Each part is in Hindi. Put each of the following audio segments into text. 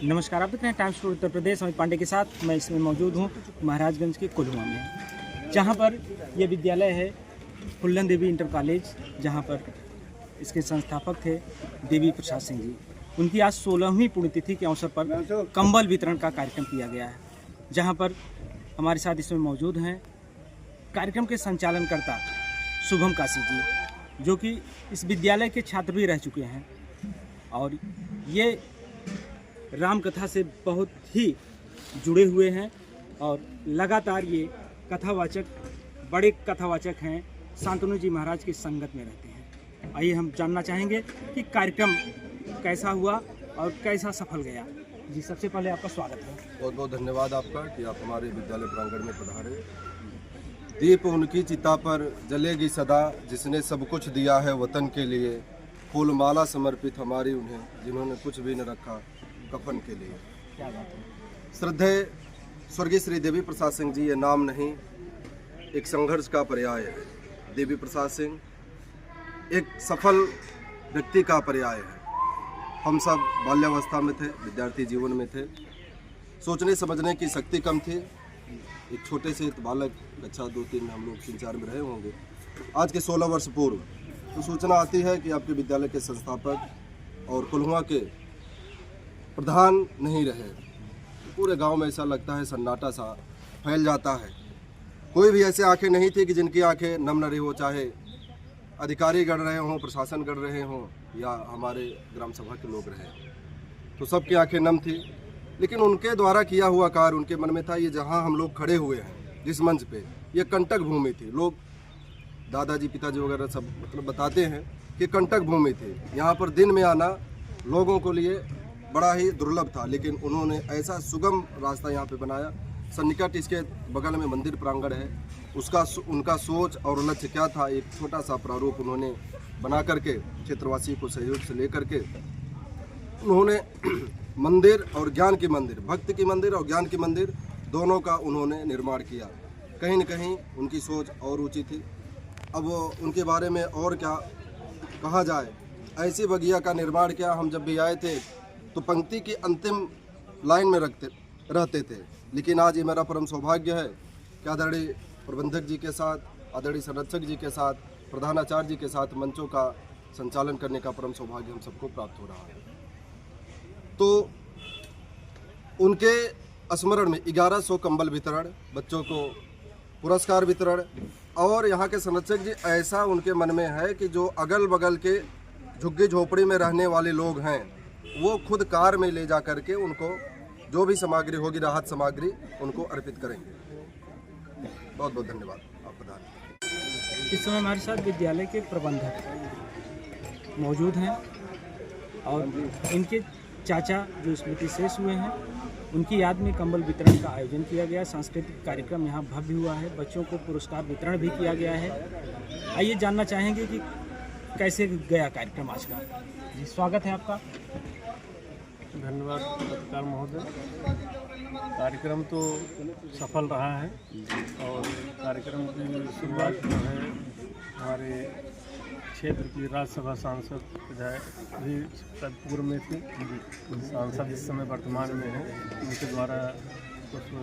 नमस्कार, आप देख रहे हैं टाइम्स फॉर उत्तर प्रदेश। अमित पांडे के साथ मैं इसमें मौजूद हूँ महाराजगंज के कोल्हुआ में, जहाँ पर यह विद्यालय है फुल्लन देवी इंटर कॉलेज, जहाँ पर इसके संस्थापक थे देवी प्रसाद सिंह जी। उनकी आज 16वीं पुण्यतिथि के अवसर पर कंबल वितरण का कार्यक्रम किया गया है, जहाँ पर हमारे साथ इसमें मौजूद हैं कार्यक्रम के संचालनकर्ता शुभम काशी जी, जो कि इस विद्यालय के छात्र भी रह चुके हैं और ये राम कथा से बहुत ही जुड़े हुए हैं और लगातार ये कथावाचक, बड़े कथावाचक हैं, शांतनु जी महाराज की संगत में रहते हैं। आइए हम जानना चाहेंगे कि कार्यक्रम कैसा हुआ और कैसा सफल गया। जी, सबसे पहले आपका स्वागत है। बहुत बहुत धन्यवाद आपका कि आप हमारे विद्यालय प्रांगण में पधारे। दीप उनकी चिता पर जलेगी सदा, जिसने सब कुछ दिया है वतन के लिए। फूलमाला समर्पित हमारी उन्हें, जिन्होंने कुछ भी न रखा कफन के लिए। क्या बात है। श्रद्धेय स्वर्गीय श्री देवी प्रसाद सिंह जी, ये नाम नहीं, एक संघर्ष का पर्याय है। देवी प्रसाद सिंह एक सफल व्यक्ति का पर्याय है। हम सब बाल्यावस्था में थे, विद्यार्थी जीवन में थे, सोचने समझने की शक्ति कम थी। एक छोटे से बालक, कक्षा 2-3 हम लोग 3-4 में रहे होंगे। आज के 16 वर्ष पूर्व तो सूचना आती है कि आपके विद्यालय के संस्थापक और कोल्हुआ के प्रधान नहीं रहे। पूरे गांव में ऐसा लगता है सन्नाटा सा फैल जाता है। कोई भी ऐसे आंखें नहीं थी कि जिनकी आंखें नम न रही हो, चाहे अधिकारी गढ़ रहे हों, प्रशासन गढ़ रहे हों या हमारे ग्राम सभा के लोग रहे, तो सबकी आंखें नम थी। लेकिन उनके द्वारा किया हुआ कार्य उनके मन में था। ये जहां हम लोग खड़े हुए हैं जिस मंच पे, ये कंटक भूमि थी। लोग दादाजी पिताजी वगैरह सब मतलब बताते हैं कि कंटक भूमि थी। यहाँ पर दिन में आना लोगों के लिए बड़ा ही दुर्लभ था, लेकिन उन्होंने ऐसा सुगम रास्ता यहाँ पे बनाया। सन्निकट इसके बगल में मंदिर प्रांगण है, उनका सोच और लक्ष्य क्या था, एक छोटा सा प्रारूप उन्होंने बना करके क्षेत्रवासी को सहयोग से लेकर के उन्होंने मंदिर और ज्ञान की मंदिर, भक्त की मंदिर और ज्ञान की मंदिर दोनों का उन्होंने निर्माण किया। कहीं न कहीं उनकी सोच और ऊँची थी। अब उनके बारे में और क्या कहा जाए। ऐसी बगिया का निर्माण किया। हम जब भी आए थे तो पंक्ति की अंतिम लाइन में रहते थे, लेकिन आज ये मेरा परम सौभाग्य है कि आदरणीय प्रबंधक जी के साथ, आदरणीय संरक्षक जी के साथ, प्रधानाचार्य जी के साथ मंचों का संचालन करने का परम सौभाग्य हम सबको प्राप्त हो रहा है। तो उनके स्मरण में 1100 कंबल वितरण, बच्चों को पुरस्कार वितरण, और यहाँ के संरक्षक जी ऐसा उनके मन में है कि जो अगल बगल के झुग्गी झोपड़ी में रहने वाले लोग हैं, वो खुद कार में ले जा करके उनको जो भी सामग्री होगी, राहत सामग्री, उनको अर्पित करेंगे। बहुत बहुत धन्यवाद आप प्रधान। इस समय हमारे साथ विद्यालय के प्रबंधक मौजूद हैं और इनके चाचा जो स्मृति शेष हुए हैं, उनकी याद में कंबल वितरण का आयोजन किया गया। सांस्कृतिक कार्यक्रम यहाँ भव्य हुआ है, बच्चों को पुरस्कार वितरण भी किया गया है। आइए जानना चाहेंगे कि कैसे गया कार्यक्रम आज का। जी, स्वागत है आपका। धन्यवाद पत्रकार महोदय। कार्यक्रम तो सफल रहा है और कार्यक्रम की शुरुआत जो है हमारे क्षेत्र की राज्यसभा सांसद विधायक भी पूर्व में थे, सांसद इस समय वर्तमान में है, उनके द्वारा कुछ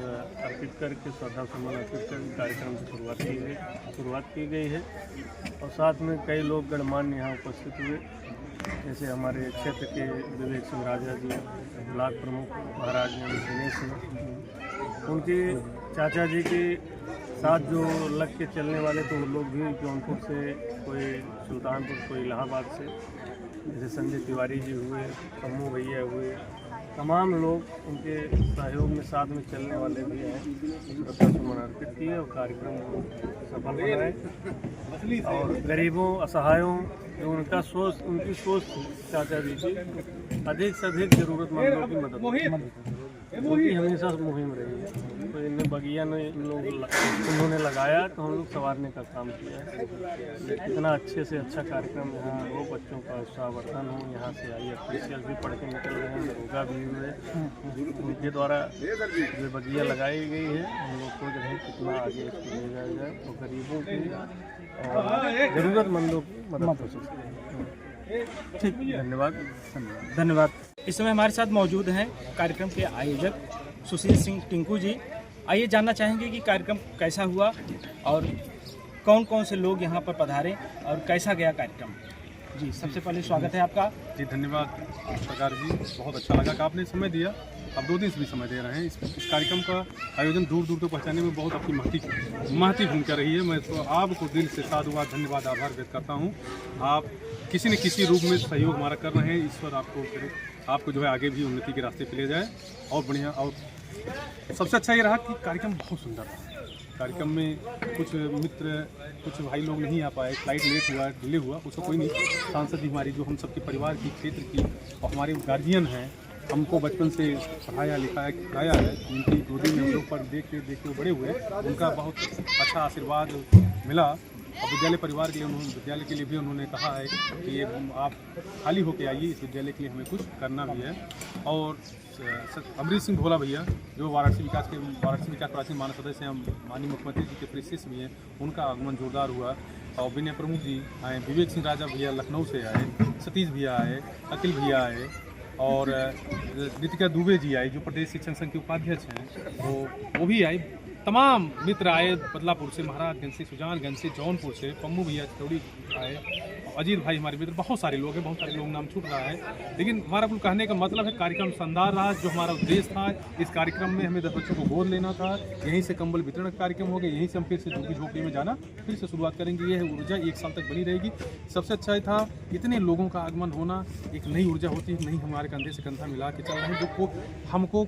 अर्पित करके श्रद्धा सुमन अर्पित कर कार्यक्रम की शुरुआत की गई है। और साथ में कई लोग गणमान्य यहाँ उपस्थित हुए, जैसे हमारे क्षेत्र के विवेक सिंह राजा जी, ब्लॉक प्रमुख महाराज दिनेश सिंह, उनके चाचा जी के साथ जो लग के चलने वाले तो लोग भी जौनपुर से, कोई सुल्तानपुर, कोई इलाहाबाद से, जैसे संजय तिवारी जी हुए, कम्मू भैया हुए, तमाम लोग उनके सहयोग में साथ में चलने वाले भी हैं। श्रद्धा सुमन अर्पित किए और कार्यक्रम सफल बनाए। और गरीबों, असहायों, जो उनकी सोच चाचा जी की, अधिक से अधिक जरूरतमंदों की मदद उनकी हमेशा मुहिम रही है। तो इनमें बगिया ने उन्होंने लगाया तो हम लोग संवारने का काम किया है। इतना अच्छे से अच्छा कार्यक्रम यहाँ हो, बच्चों का उत्साहवर्धन हो। यहाँ से आई ऑफिशियल भी पढ़ के निकल रहे हैं, दरोगा भी हुए, उनके द्वारा जो बगिया लगाई गई है, हम लोग सोच रहे हैं कितना आगे इसको ले जाया जाए तो गरीबों की और ज़रूरतमंदों की मदद हो सकती है। ठीक, धन्यवाद। धन्यवाद। इस समय हमारे साथ मौजूद हैं कार्यक्रम के आयोजक सुशील सिंह टिंकू जी। आइए जानना चाहेंगे कि कार्यक्रम कैसा हुआ और कौन कौन से लोग यहाँ पर पधारे और कैसा गया कार्यक्रम। जी, सबसे पहले स्वागत है आपका। जी धन्यवाद सरकार जी, बहुत अच्छा लगा कि आपने समय दिया। अब 2 दिन से भी समय दे रहे हैं। इस कार्यक्रम का आयोजन दूर दूर तक पहुँचाने में बहुत आपकी महती भूमिका रही है। मैं तो आपको दिल से साधुवाद, धन्यवाद, आभार व्यक्त करता हूँ। आप किसी न किसी रूप में सहयोग हमारा कर रहे हैं। ईश्वर आपको जो है आगे भी उन्नति के रास्ते पे ले जाए और बढ़िया। और सबसे अच्छा ये रहा कि कार्यक्रम बहुत सुंदर रहा। कार्यक्रम में कुछ मित्र, कुछ भाई लोग नहीं आ पाए, फ्लाइट लेट हुआ, डिले हुआ, उसको कोई नहीं। सांसद जी हमारी जो हम सबके परिवार की, क्षेत्र की और हमारे गार्जियन हैं, हमको बचपन से पढ़ाया लिखाया खिलाया है, उनकी गोदी में हम लोग पर देख के बड़े हुए, उनका बहुत अच्छा आशीर्वाद मिला। और विद्यालय परिवार के लिए विद्यालय के लिए भी उन्होंने कहा है कि ये आप खाली होके आइए, इस विद्यालय के लिए हमें कुछ करना भी है। और अमरीश सिंह भोला भैया जो वाराणसी विकास प्राचीन मानव सदस्य हैं, माननीय मुख्यमंत्री जी के प्रिय शिष्य भी हैं, उनका आगमन जोरदार हुआ। और विनय प्रमुख जी आए, विवेक सिंह राजा भैया लखनऊ से आए, सतीश भैया आए, अखिल भैया आए और रितिका दुबे जी आए जो प्रदेश शिक्षण संघ के उपाध्यक्ष हैं, वो भी आए। तमाम मित्र आए, बदलापुर से, महाराजगंज से, सुजानगंज से, जौनपुर से, पम्मू भैया चौड़ी आए, अजीत भाई हमारे मित्र, बहुत सारे लोग हैं, बहुत सारे लोग नाम छूट रहा है। लेकिन हमारा कुल कहने का मतलब है कार्यक्रम शानदार रहा। जो हमारा उद्देश्य था, इस कार्यक्रम में हमें 10 बच्चों को गोद लेना था, यहीं से कंबल वितरण का कार्यक्रम हो गया, यहीं से हम फिर से झुग्गी झोपड़ी में जाना फिर से शुरुआत करेंगे। ये ऊर्जा 1 साल तक बनी रहेगी। सबसे अच्छा ये था इतने लोगों का आगमन होना, एक नई ऊर्जा होती है, नहीं हमारे कंधे से कंधा मिला के चल रहे हैं। जो हमको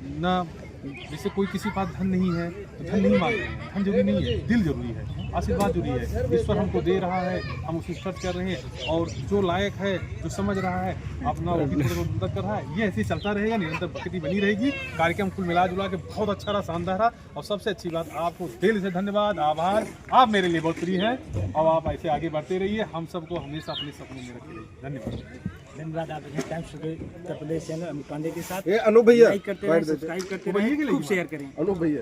ना, जैसे कोई किसी पास धन नहीं है तो धन नहीं मांग रहे हैं, धन जरूरी नहीं है, दिल जरूरी है, आशीर्वाद जरूरी है। ईश्वर हमको दे रहा है, हम उसे खर्च कर रहे हैं और जो लायक है, जो समझ रहा है, अपना वो भी मदद कर रहा है। ये ऐसे ही चलता रहेगा, निरंतर प्रकृति बनी रहेगी। कार्यक्रम कुल मिला जुला के बहुत अच्छा रहा, शानदार रहा। और सबसे अच्छी बात, आपको दिल से धन्यवाद, आभार। आप मेरे लिए बहुत प्रिय हैं और आप ऐसे आगे बढ़ते रहिए, हम सबको हमेशा अपने सपनों में रखिए। धन्यवाद। धन्यवाद। आप टाइम्स उत्तर प्रदेश चैनल अमित पांडे के साथ अनु भैया लाइक करते रहें, सब्सक्राइब करते रहें, खूब शेयर करें। अनु भैया